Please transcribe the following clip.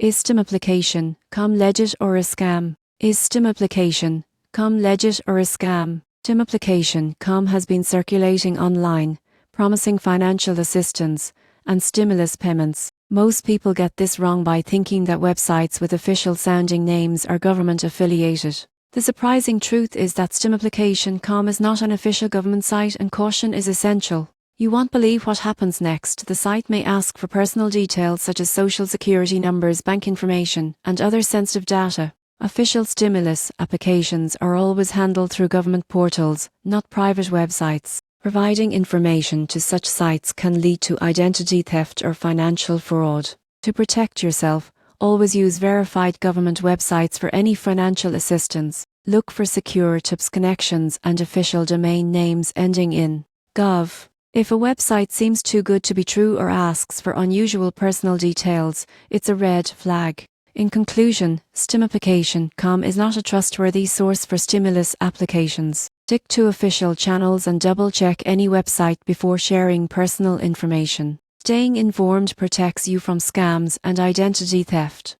Is Stimapplicationcom legit or a scam? Is Stimapplicationcom legit or a scam? Stimapplicationcom has been circulating online, promising financial assistance and stimulus payments. Most people get this wrong by thinking that websites with official-sounding names are government-affiliated. The surprising truth is that Stimapplicationcom is not an official government site, and caution is essential. You won't believe what happens next. The site may ask for personal details such as social security numbers, bank information, and other sensitive data. Official stimulus applications are always handled through government portals, not private websites. Providing information to such sites can lead to identity theft or financial fraud. To protect yourself, always use verified government websites for any financial assistance. Look for secure tips, connections, and official domain names ending in .gov. If a website seems too good to be true or asks for unusual personal details, it's a red flag. In conclusion, Stimapplicationcom is not a trustworthy source for stimulus applications. Stick to official channels and double-check any website before sharing personal information. Staying informed protects you from scams and identity theft.